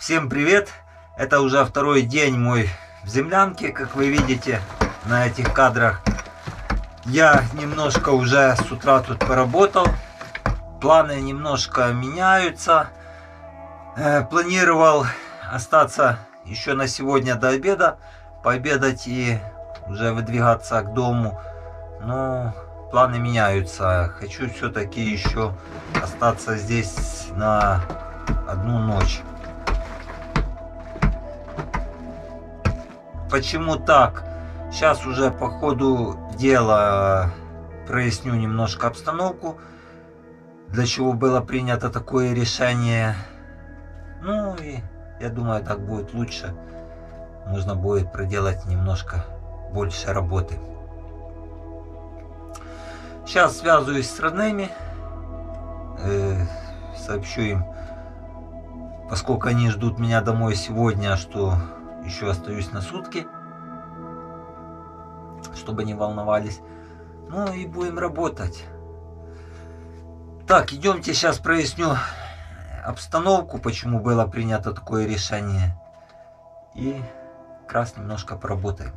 Всем привет! Это уже второй день мой в землянке, как вы видите на этих кадрах. Я немножко уже с утра тут поработал. Планы немножко меняются. Планировал остаться еще на сегодня до обеда, пообедать и уже выдвигаться к дому. Но планы меняются. Хочу все-таки еще остаться здесь на одну ночь. Почему так? Сейчас уже по ходу дела проясню немножко обстановку, для чего было принято такое решение. Ну и я думаю, так будет лучше. Нужно будет проделать немножко больше работы. Сейчас связываюсь с родными, сообщу им, поскольку они ждут меня домой сегодня, что еще остаюсь на сутки, чтобы не волновались. Ну и будем работать. Так, идемте сейчас проясню обстановку, почему было принято такое решение. И как раз немножко поработаем.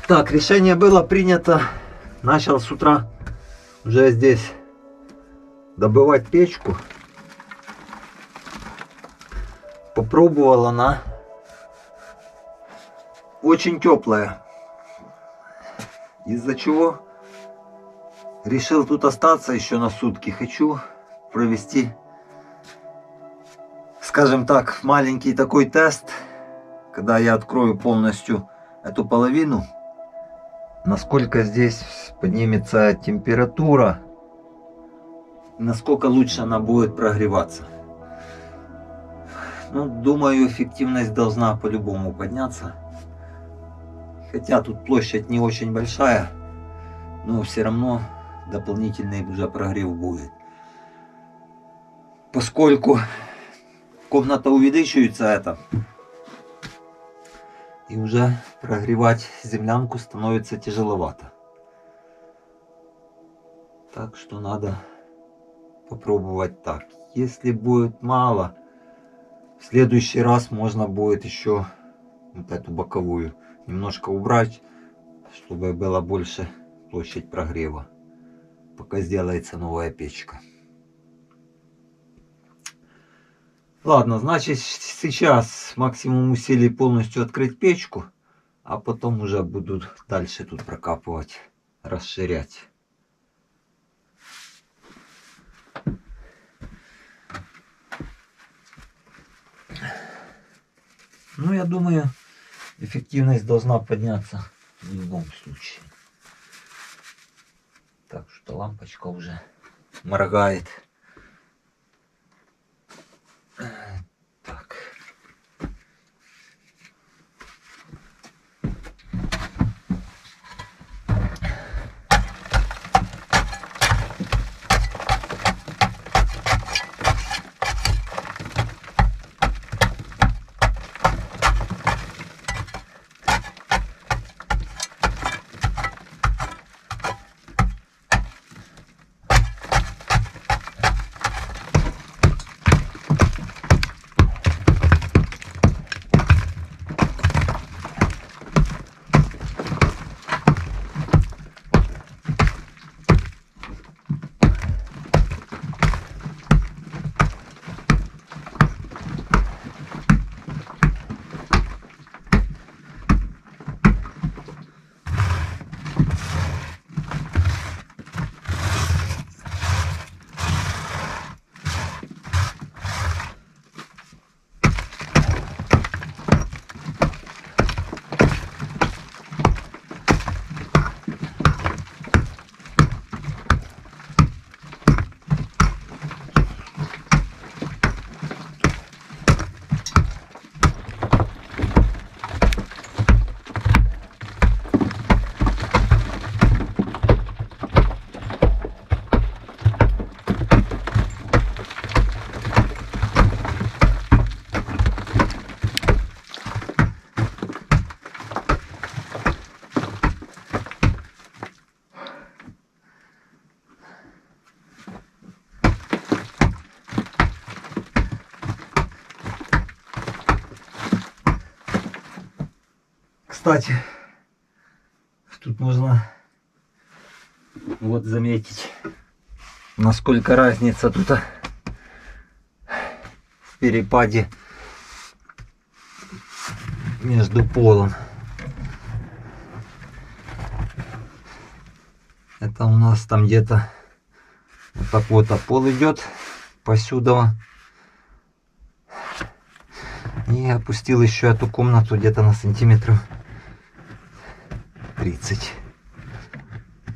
Так, решение было принято. Начал с утра уже здесь добывать печку. Попробовал, она очень теплая, из-за чего решил тут остаться еще на сутки. Хочу провести, скажем так, маленький такой тест, когда я открою полностью эту половину, насколько здесь поднимется температура, насколько лучше она будет прогреваться. Ну, думаю, эффективность должна по-любому подняться. Хотя тут площадь не очень большая, но все равно дополнительный уже прогрев будет. Поскольку комната увеличивается это, и уже прогревать землянку становится тяжеловато. Так что надо попробовать так. Если будет мало, в следующий раз можно будет еще вот эту боковую немножко убрать, чтобы было больше площадь прогрева, пока сделается новая печка. Ладно, значит сейчас максимум усилий полностью открыть печку, а потом уже буду дальше тут прокапывать, расширять. Ну, я думаю, эффективность должна подняться в любом случае. Так что лампочка уже моргает. Так. кстати, тут можно вот заметить, насколько разница тут в перепаде между полом. Это у нас там где-то вот так вот пол идет посюда. И опустил еще эту комнату где-то на сантиметров 30.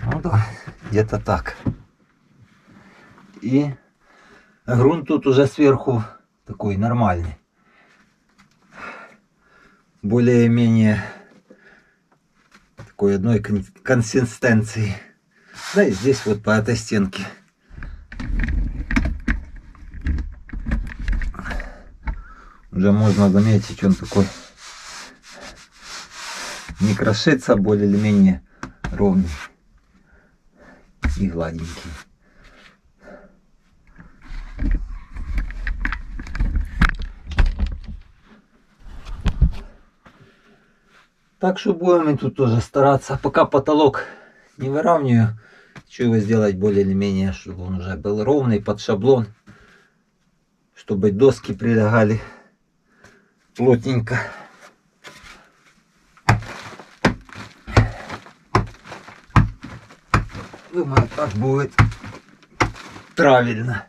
Ну да, где-то так. И грунт тут уже сверху такой нормальный. Более-менее такой одной консистенции. Да и здесь вот по этой стенке. Уже можно заметить, он такой не крошится, более или менее ровный и гладенький. Так что будем тут тоже стараться. Пока потолок не выравниваю, хочу его сделать более или менее, чтобы он уже был ровный под шаблон, чтобы доски прилегали плотненько. Думаю, так будет правильно.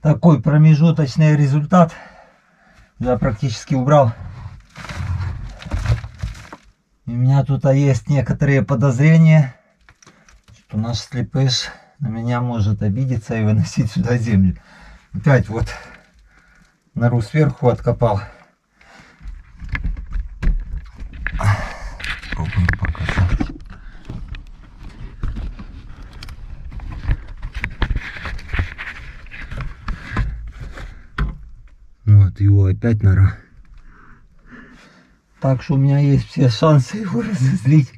Такой промежуточный результат. Я практически убрал. И у меня тут есть некоторые подозрения, что наш слепыш на меня может обидеться и выносить сюда землю. Опять вот нору сверху откопал. Попробуем показать. Вот его опять нора. Так что у меня есть все шансы его разозлить,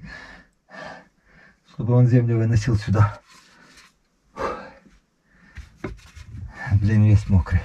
чтобы он землю выносил сюда. Блин, весь мокрый.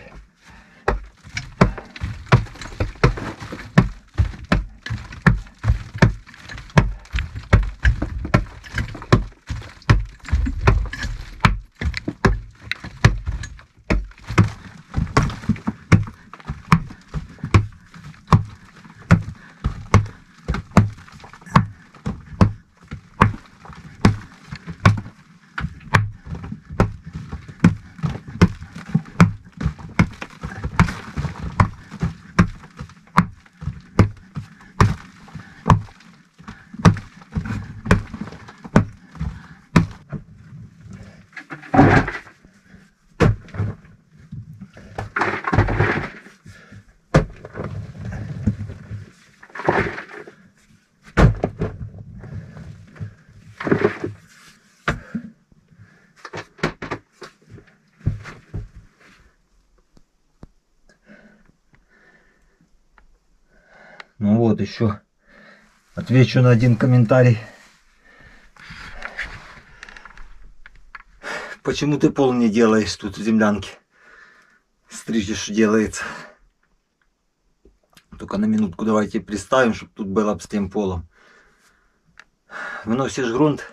Ну вот еще отвечу на один комментарий. Почему ты пол не делаешь тут в землянке? Смотрите, что делается. Только на минутку давайте представим, чтобы тут было с тем полом. Выносишь грунт,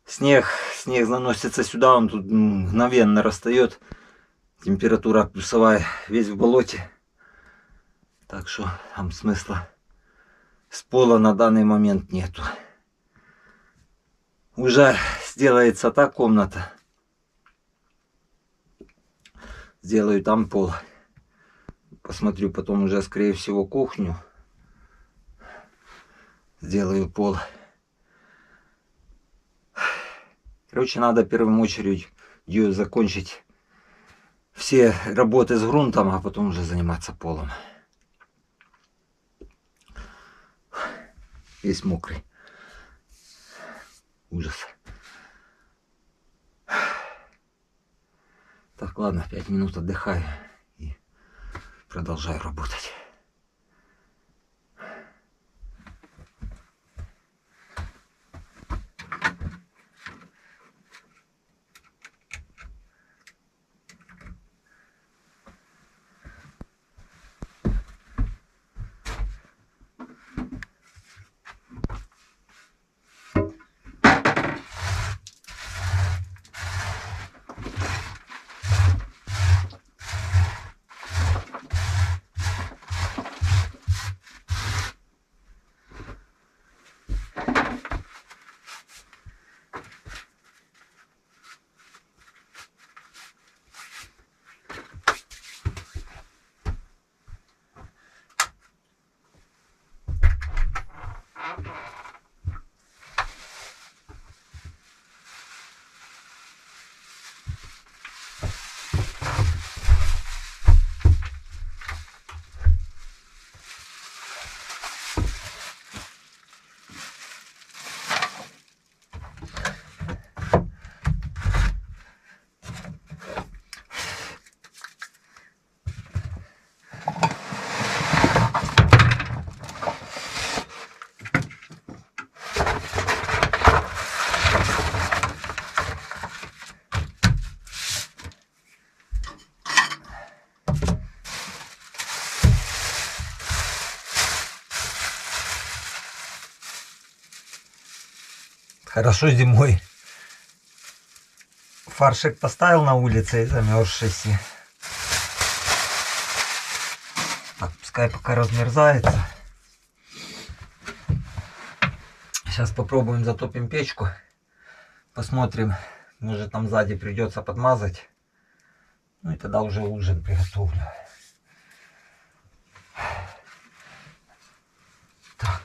снег заносится сюда, он тут мгновенно растает. Температура плюсовая, весь в болоте. Так что там смысла с пола на данный момент нету. Уже сделается та комната. Сделаю там пол. Посмотрю потом уже, скорее всего, кухню. Сделаю пол. Короче, надо в первую очередь закончить все работы с грунтом, а потом уже заниматься полом. весь мокрый. Ужас. Так, ладно, 5 минут отдыхаю и продолжаю работать. Хорошо зимой фаршик поставил на улице и замерзшийся. Так, пускай пока размерзается. Сейчас попробуем затопим печку. Посмотрим, может там сзади придется подмазать. Ну и тогда уже ужин приготовлю. Так.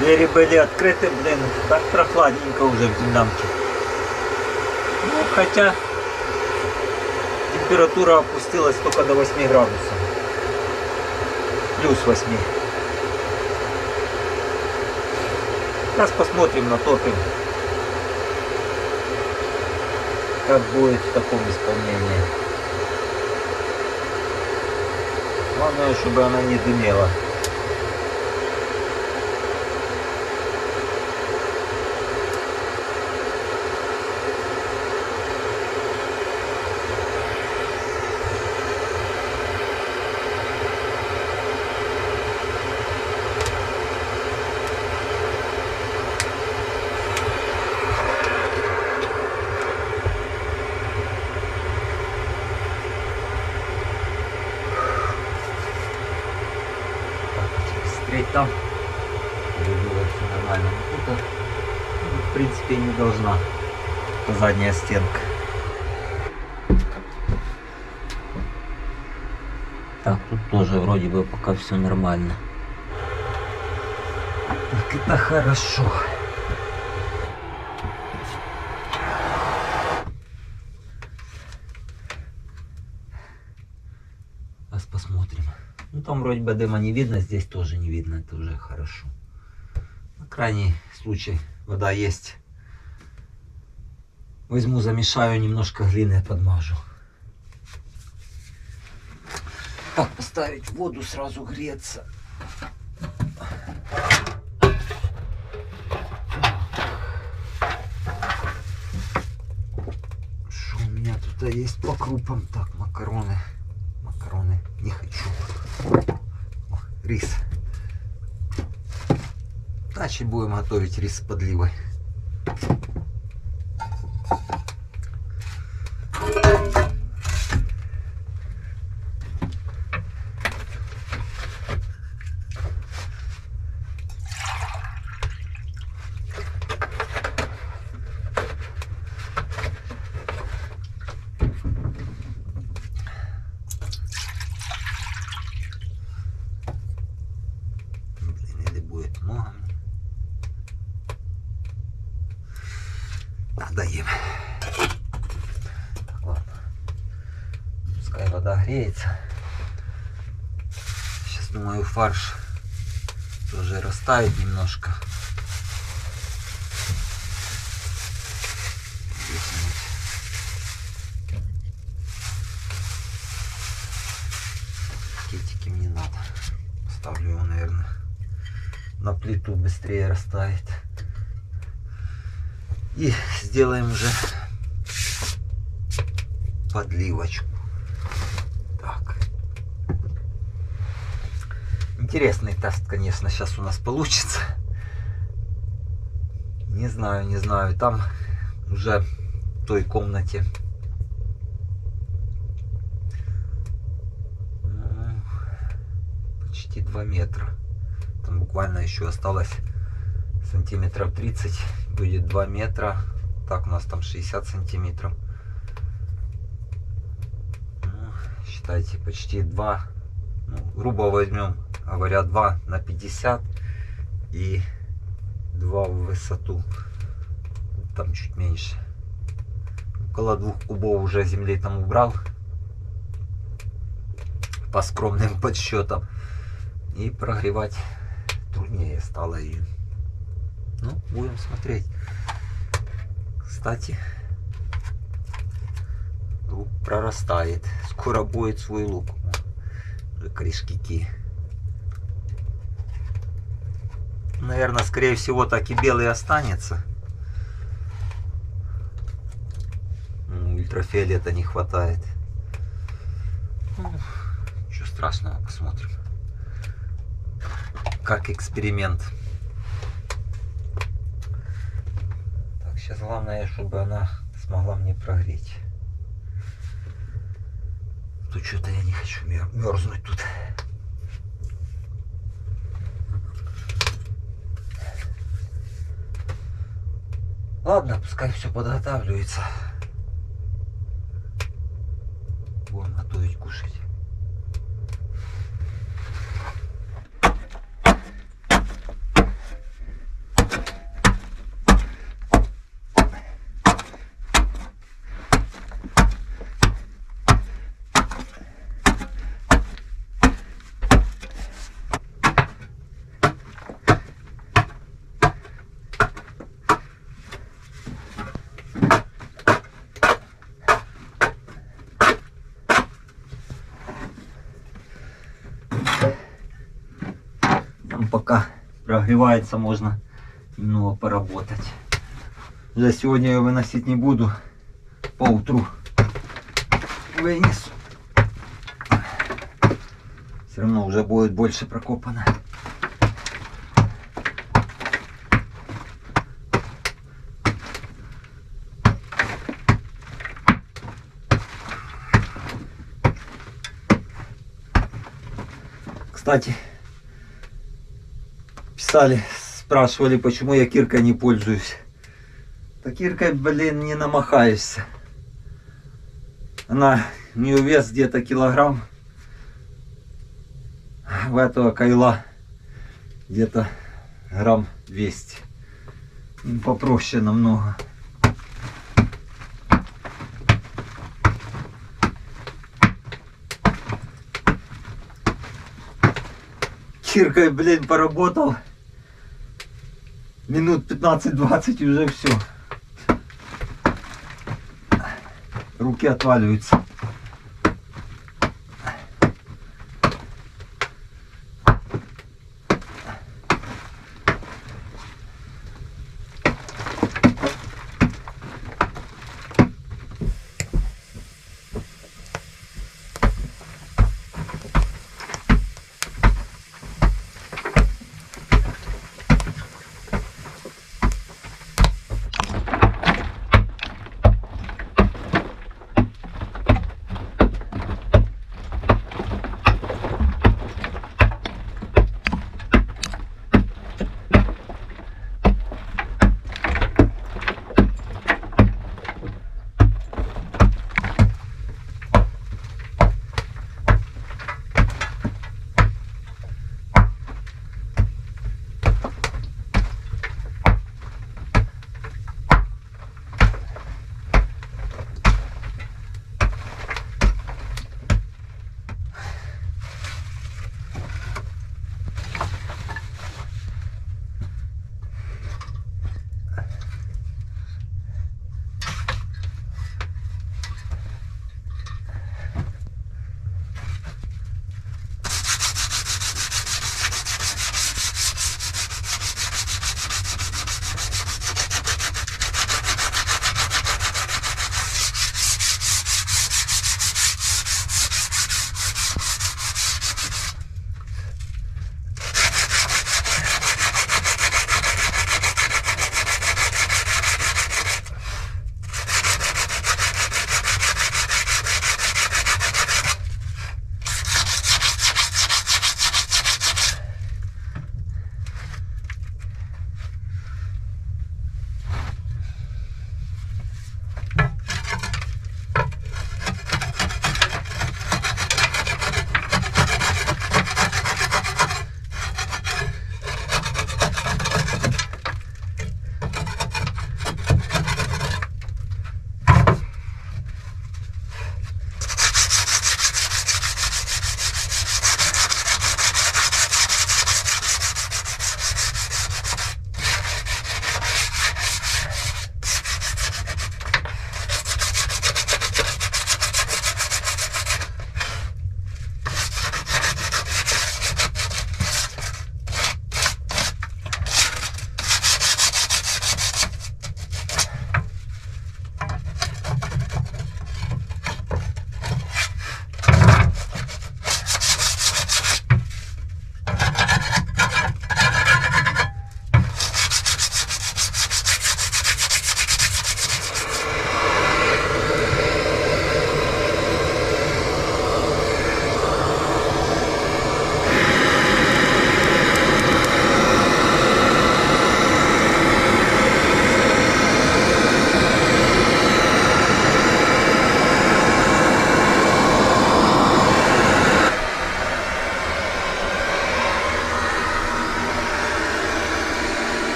Двери были открыты, блин, так прохладненько уже в землянке. Ну, хотя температура опустилась только до 8 градусов. Плюс 8. Сейчас посмотрим, натопим. Как будет в таком исполнении. Главное, чтобы она не дымела. Там было все нормально, но тут, в принципе, не должна задняя стенка. Так, тут тоже вроде бы пока все нормально. Так, это хорошо. Сейчас посмотрим. Ну там вроде бы дыма не видно, здесь тоже не видно, это уже хорошо. На крайний случай вода есть. Возьму, замешаю, немножко глины подмажу. Так, поставить воду сразу греться. Что у меня тут есть по крупам? Так, макароны. Макароны не хочу. О, рис. Значит, будем готовить рис с подливой. Доим. Ладно. Пускай вода греется. Сейчас, думаю, фарш тоже растает немножко. Пакетики мне надо. Ставлю его, наверное, на плиту, быстрее растает. И сделаем уже подливочку. Так. Интересный тест, конечно, сейчас у нас получится. Не знаю, не знаю. Там уже в той комнате почти 2 метра. Там буквально еще осталось сантиметров 30. Будет 2 метра. Так, у нас там 60 сантиметров. Ну, считайте, почти 2. Ну, грубо возьмем, говоря, 2 на 50 и 2 в высоту. Там чуть меньше. Около 2 кубов уже земли там убрал. По скромным подсчетам. И прогревать труднее стало ее. Ну, будем смотреть. Кстати, лук прорастает. Скоро будет свой лук. Уже корешки. Наверное, скорее всего, так и белый останется. Ультрафиолета не хватает. Ну, ничего страшного, посмотрим. Как эксперимент. Так, сейчас главное, чтобы она смогла мне прогреть. Тут что-то я не хочу мерзнуть тут. Ладно, пускай все подготавливается. Будем готовить, кушать. Пока прогревается, можно немного поработать. Уже сегодня я выносить не буду, поутру вынесу. Все равно уже будет больше прокопано. Кстати, писали, спрашивали, почему я киркой не пользуюсь. Да киркой, блин, не намахаешься. Она, у нее вес где-то килограмм. В этого кайла где-то грамм 200. Попроще намного. Киркой, блин, поработал. Минут 15-20 уже все. Руки отваливаются.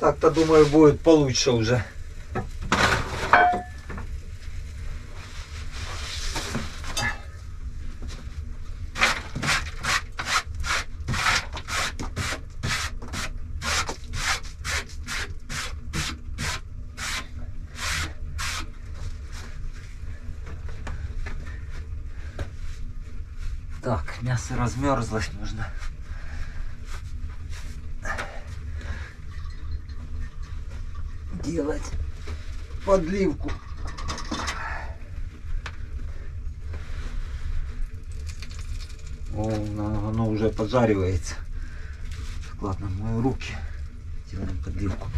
Так-то, думаю, будет получше уже. Так, мясо размерзлось, нужно делать подливку. О, оно уже поджаривается. Так, ладно, мою руки, делаем подливку.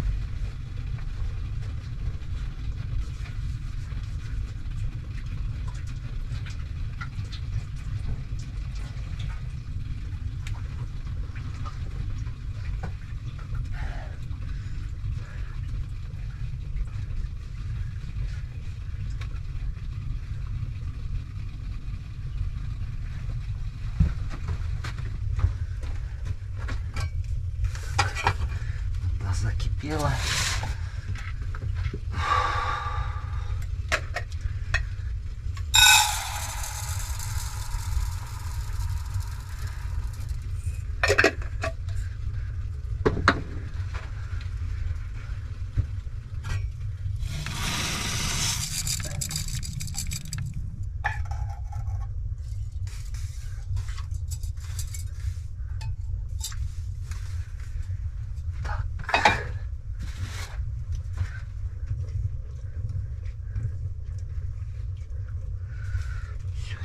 Закипело.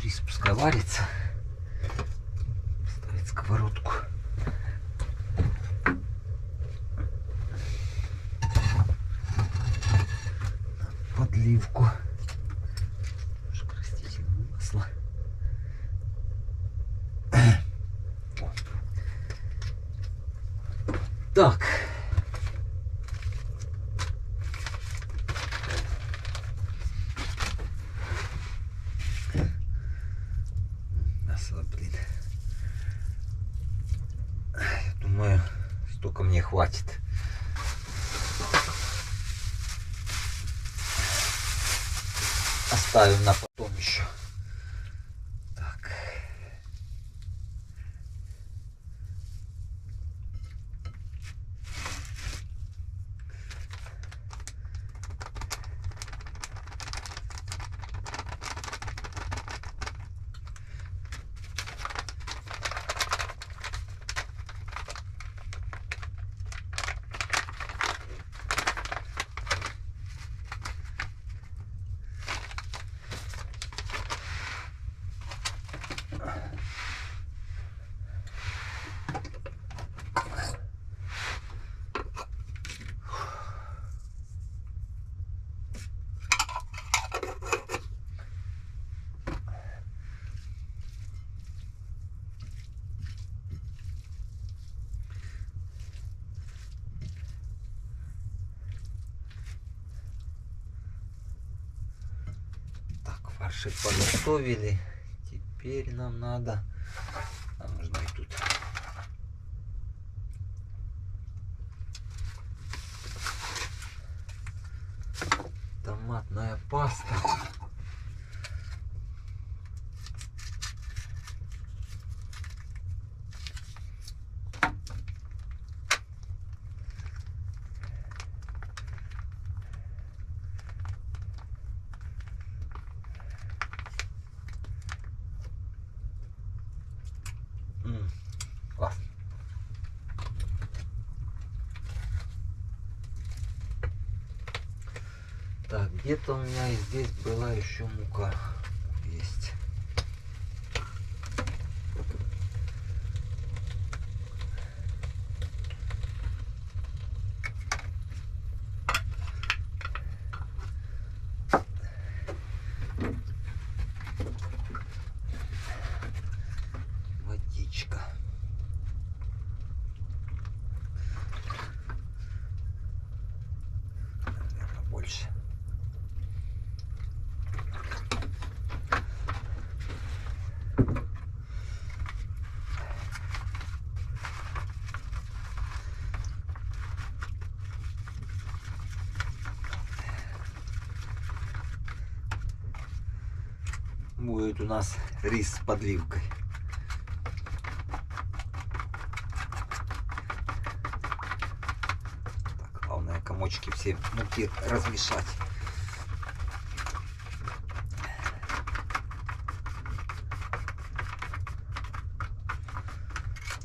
Рис пускай варится. Ставить сковородку. Подливку. Немножко растительного масла. Так. Блин. Я думаю, столько мне хватит. Оставим на потом еще. Так. Фаршик подготовили. Теперь нам надо, нужно и тут томатная паста. Классно. Так, где-то у меня и здесь была еще мука. Есть. Водичка. Наверное, больше. Будет у нас рис с подливкой. Так, главное комочки все муки размешать.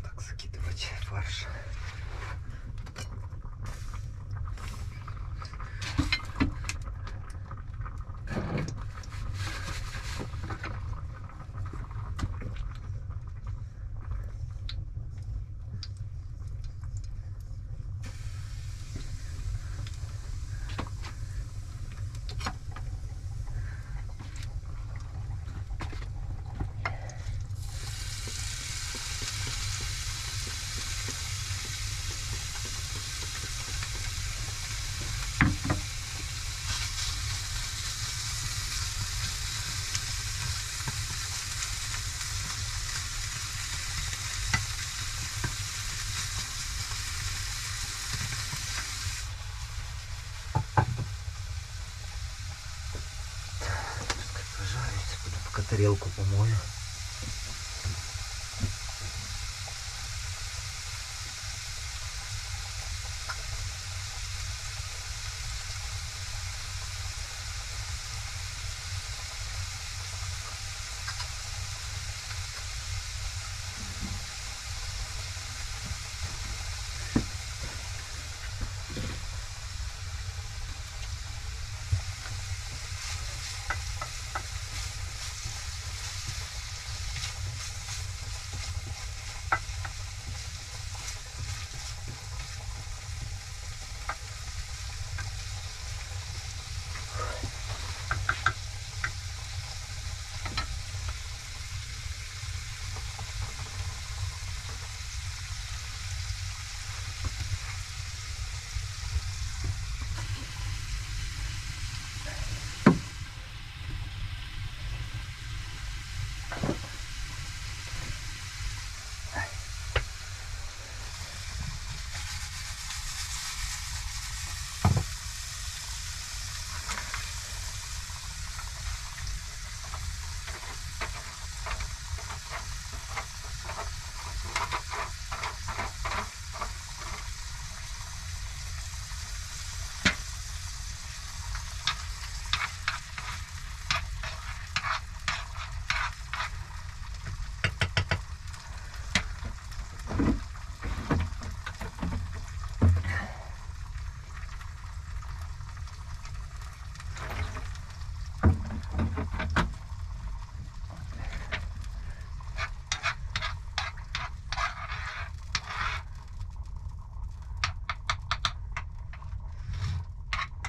Так, закидывать фарш. Тарелку помою.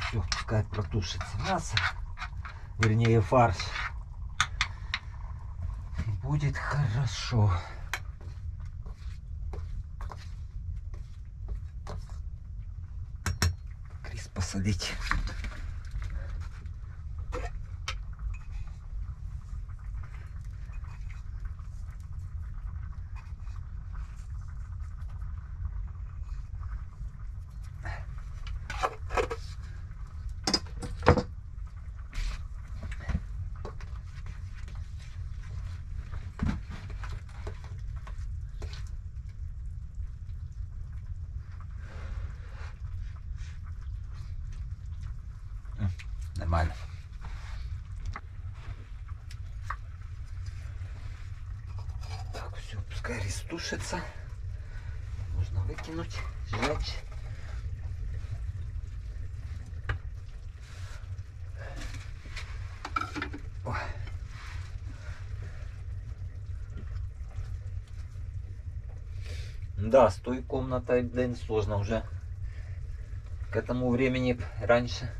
Все, пускай протушится мясо, вернее фарш. И будет хорошо. Рис посолить. Нормально. Так, все, пускай рис тушится. Можно выкинуть, сжечь. Ой. Да, с той комнатой, блин, сложно уже. К этому времени раньше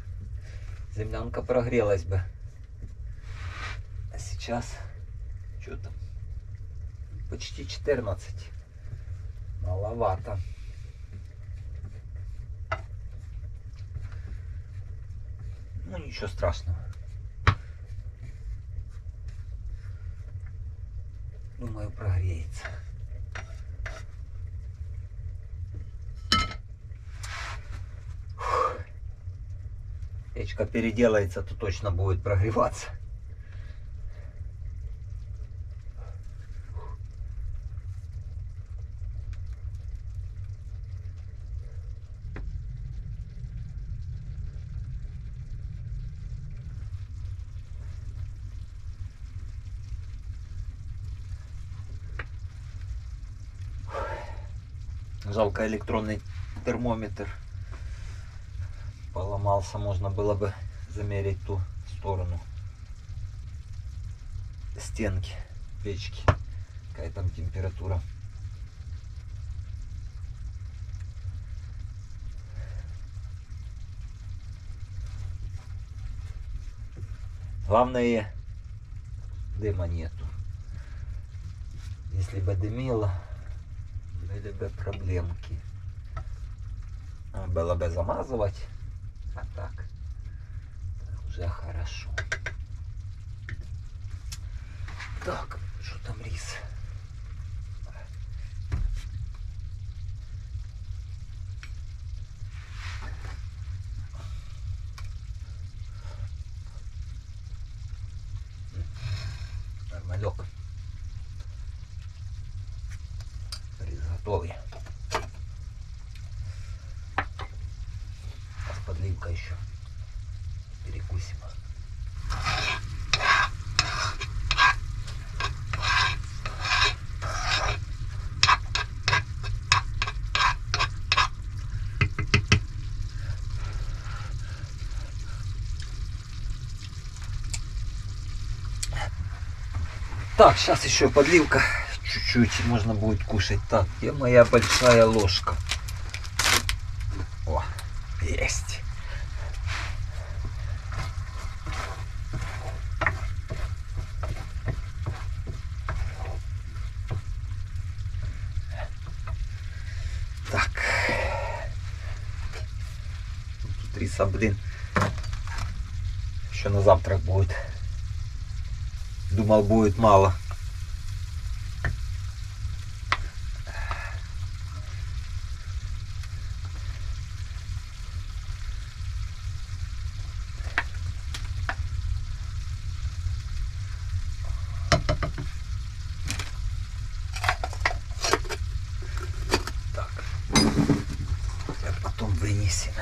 землянка прогрелась бы. А сейчас что там? Почти 14. Маловато. Ну ничего страшного. Думаю, прогреется. Печка переделается, то точно будет прогреваться. Жалко, электронный термометр поломался, можно было бы замерить ту сторону стенки печки, какая там температура. Главное, дыма нету. Если бы дымило, были бы проблемки. Было бы замазывать, а так уже хорошо. Так, что там рис? Нормалек. Рис готовый. С подливкой еще перекусим. Так, сейчас еще подливка. Чуть-чуть можно будет кушать. Так, где моя большая ложка? О, есть. Так. Тут риса, блин, еще на завтрак будет. Думал, будет мало. Так. Потом вынесем.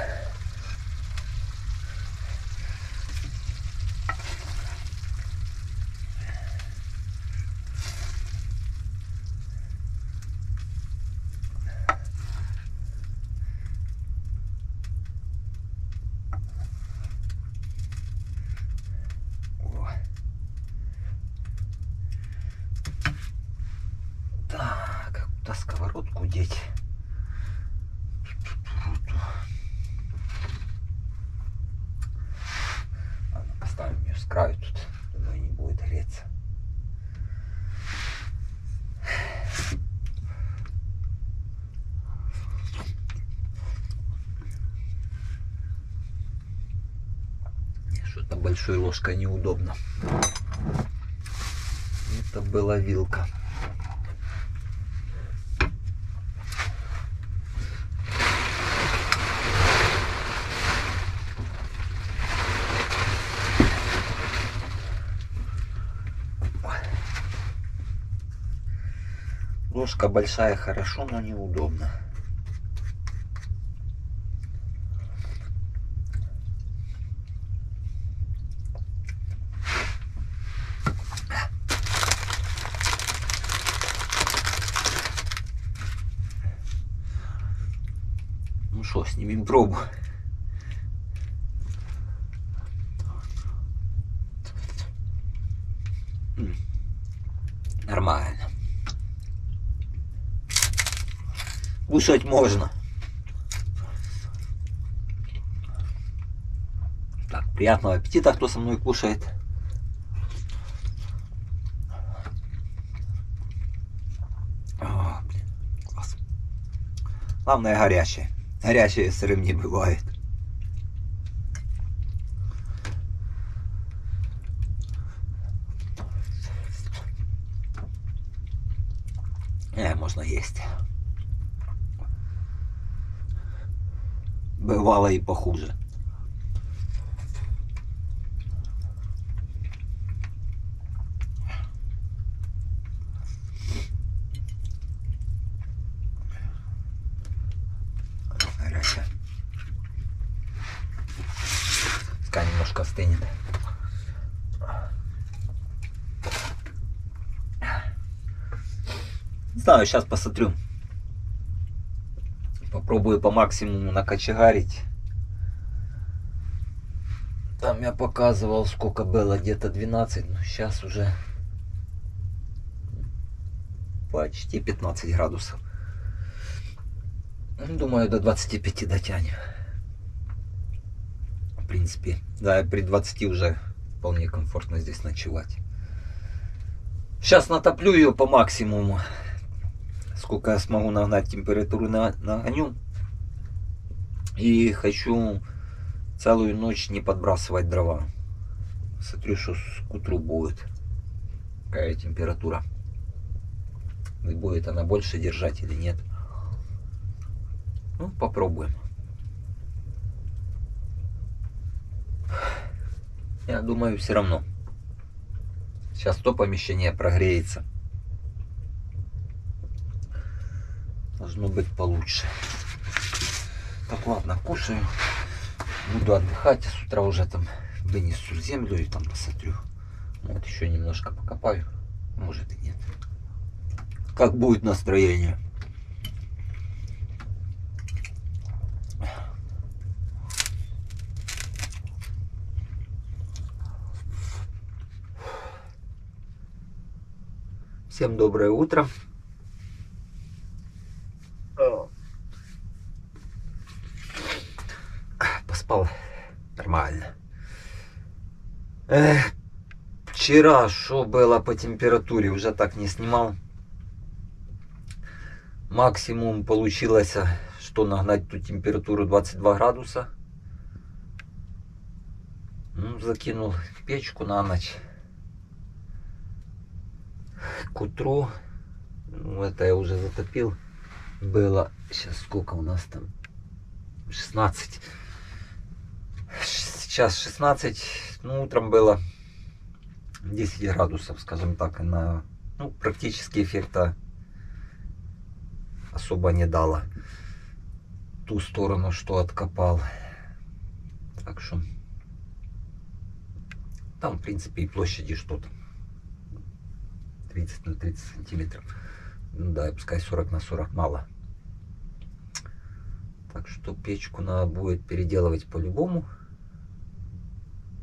Так, куда сковородку деть? Ладно, поставим ее с краю тут, думаю, не будет греться. Что-то большой ложкой неудобно. Это была вилка. Ложка большая хорошо, но неудобно. Ну что, снимем пробу. Нормально. Кушать можно. Так, приятного аппетита, кто со мной кушает. О, блин, класс. Главное горячее. Горячее сырым не бывает. Можно есть. Бывало и похуже. Горячая. Пускай немножко остынет. Не знаю, сейчас посмотрю. Попробую по максимуму накочегарить. Там я показывал, сколько было, где-то 12, но сейчас уже почти 15 градусов. Думаю, до 25 дотянем. В принципе, да, при 20 уже вполне комфортно здесь ночевать. Сейчас натоплю ее по максимуму. Сколько я смогу нагнать температуру, нагоню. И хочу целую ночь не подбрасывать дрова. Смотрю, что к утру будет. Какая температура. И будет она больше держать или нет. Ну, попробуем. Я думаю, все равно. Сейчас то помещение прогреется. Должно быть получше. Так, ладно, кушаю. Буду отдыхать. С утра уже там вынесу землю и там посмотрю. Вот еще немножко покопаю. Может и нет. Как будет настроение. Всем доброе утро. Поспал нормально. Вчера что было по температуре, уже так не снимал. Максимум получилось, что нагнать ту температуру 22 градуса. Ну, закинул печку на ночь. К утру, ну, это я уже затопил, было, сейчас сколько у нас там, 16, сейчас 16, ну, утром было 10 градусов, скажем так, на, ну, практически эффекта особо не дало ту сторону, что откопал. Так что там, в принципе, и площади что-то 30 на 30 сантиметров. Ну да, пускай 40 на 40 мало. Так что печку надо будет переделывать по-любому.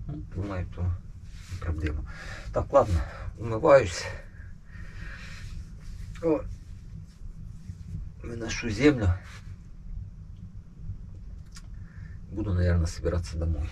Ну, думаю, то не проблема. Так, ладно, умываюсь. Выношу землю. Буду, наверное, собираться домой.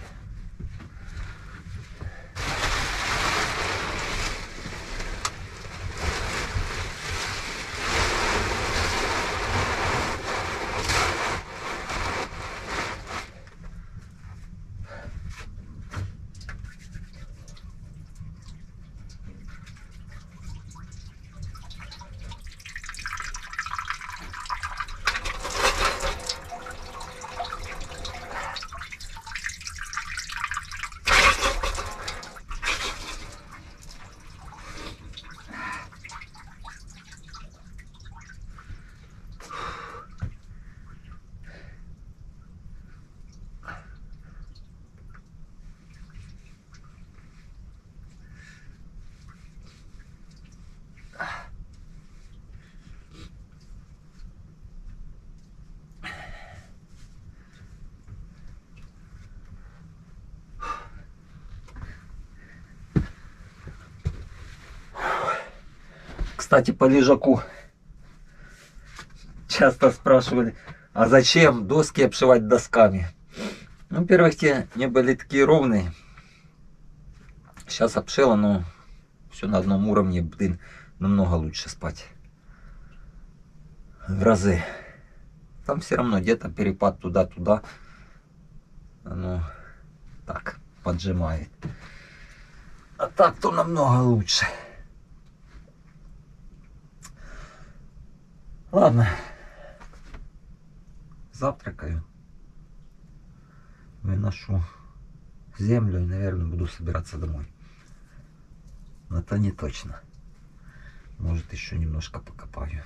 Кстати, по лежаку часто спрашивали, а зачем доски обшивать досками? Ну, во-первых, те не были такие ровные. Сейчас обшила, но все на одном уровне, блин, намного лучше спать. В разы. Там все равно где-то перепад туда-туда. Оно так поджимает. А так-то намного лучше. Ладно. Завтракаю. Выношу землю и, наверное, буду собираться домой. Но это не точно. Может, еще немножко покопаю.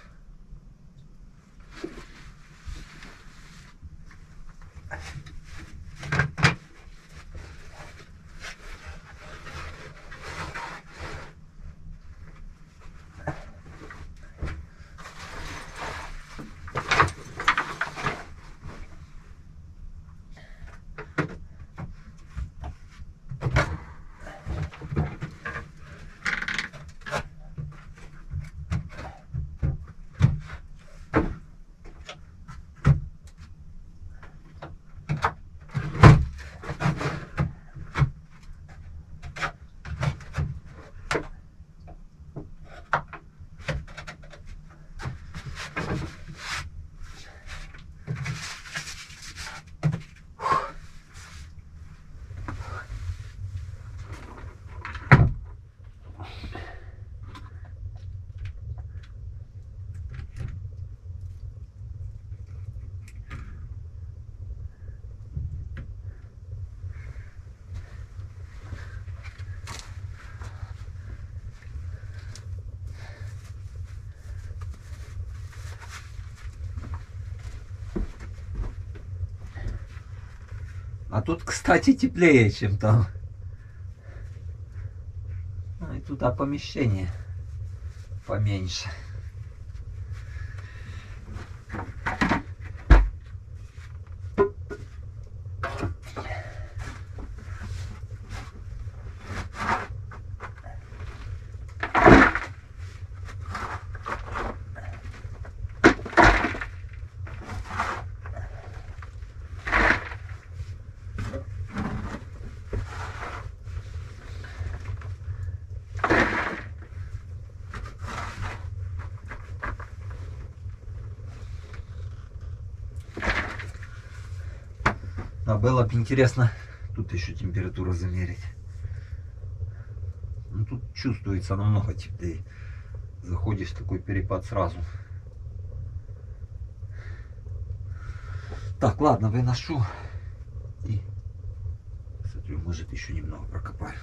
А тут, кстати, теплее, чем там. Ну и туда помещение поменьше. А было бы интересно тут еще температуру замерить. Ну, тут чувствуется намного теплее. Заходишь, такой перепад сразу. Так, ладно, выношу. И смотрю, может еще немного прокопаю.